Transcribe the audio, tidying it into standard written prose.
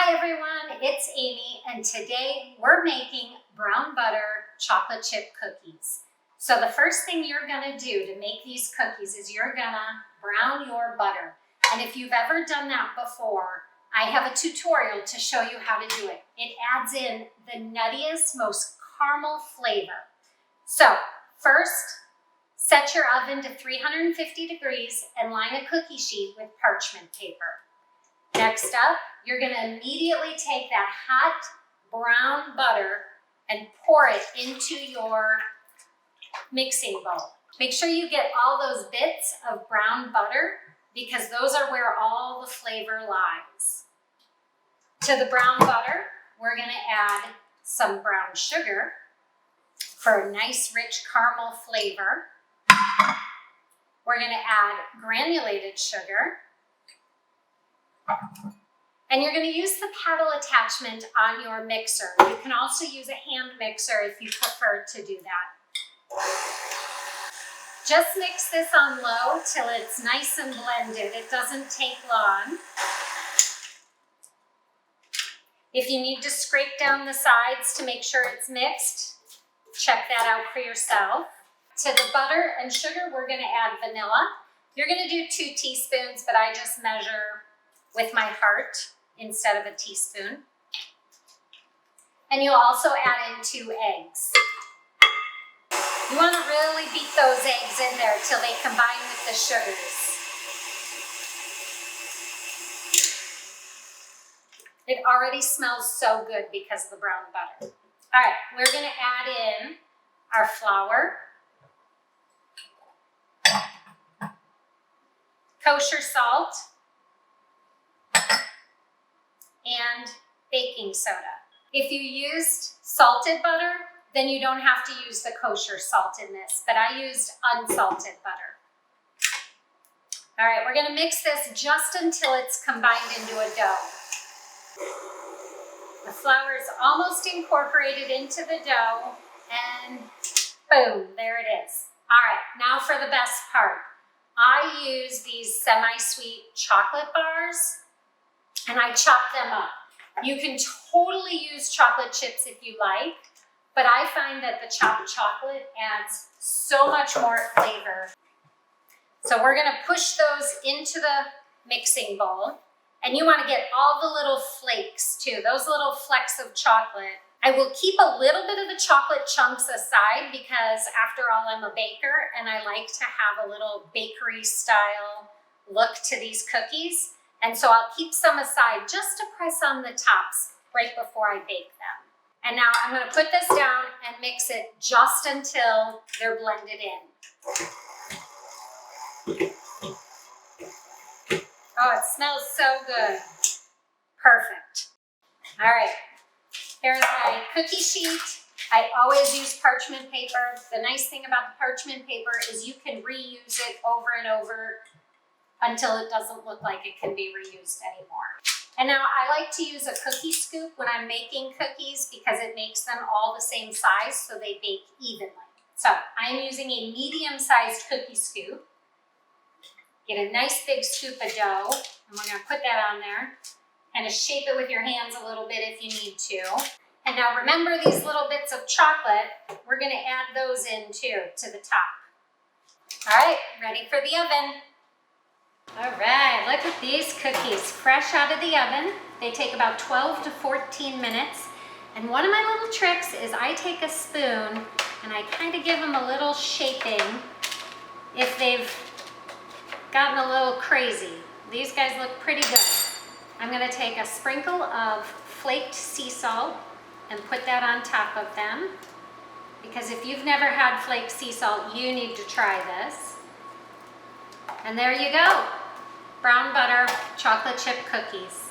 Hi everyone, it's Amy, and today we're making brown butter chocolate chip cookies. So the first thing you're gonna do to make these cookies is you're gonna brown your butter. And if you've ever done that before, I have a tutorial to show you how to do it. It adds in the nuttiest, most caramel flavor. So first, set your oven to 350 degrees and line a cookie sheet with parchment paper. Next up, you're gonna immediately take that hot brown butter and pour it into your mixing bowl. Make sure you get all those bits of brown butter because those are where all the flavor lies. To the brown butter, we're gonna add some brown sugar for a nice rich caramel flavor. We're gonna add granulated sugar. And you're going to use the paddle attachment on your mixer. You can also use a hand mixer if you prefer to do that. Just mix this on low till it's nice and blended. It doesn't take long. If you need to scrape down the sides to make sure it's mixed, check that out for yourself. To the butter and sugar, we're going to add vanilla. You're going to do 2 teaspoons, but I just measure with my heart instead of a teaspoon. And you'll also add in 2 eggs. You want to really beat those eggs in there till they combine with the sugars. It already smells so good because of the brown butter. All right, we're going to add in our flour, kosher salt, and baking soda. If you used salted butter, then you don't have to use the kosher salt in this, but I used unsalted butter. All right, we're gonna mix this just until it's combined into a dough. The flour is almost incorporated into the dough, and boom, there it is. All right, now for the best part. I use these semi-sweet chocolate bars, and I chop them up. You can totally use chocolate chips if you like, but I find that the chopped chocolate adds so much more flavor. So we're gonna push those into the mixing bowl, and you wanna get all the little flakes too, those little flecks of chocolate. I will keep a little bit of the chocolate chunks aside because after all, I'm a baker and I like to have a little bakery style look to these cookies. And so I'll keep some aside just to press on the tops right before I bake them. And now I'm going to put this down and mix it just until they're blended in. Oh, it smells so good. Perfect. All right, here's my cookie sheet. I always use parchment paper. The nice thing about the parchment paper is you can reuse it over and over until it doesn't look like it can be reused anymore. And now I like to use a cookie scoop when I'm making cookies because it makes them all the same size so they bake evenly. So I'm using a medium-sized cookie scoop. Get a nice big scoop of dough, and we're gonna put that on there. Kind of shape it with your hands a little bit if you need to. And now remember these little bits of chocolate, we're gonna add those in too, to the top. All right, ready for the oven. All right, look at these cookies, fresh out of the oven. They take about 12 to 14 minutes. And one of my little tricks is I take a spoon and I kind of give them a little shaping if they've gotten a little crazy. These guys look pretty good. I'm gonna take a sprinkle of flaked sea salt and put that on top of them. Because if you've never had flaked sea salt, you need to try this. And there you go. Brown butter chocolate chip cookies.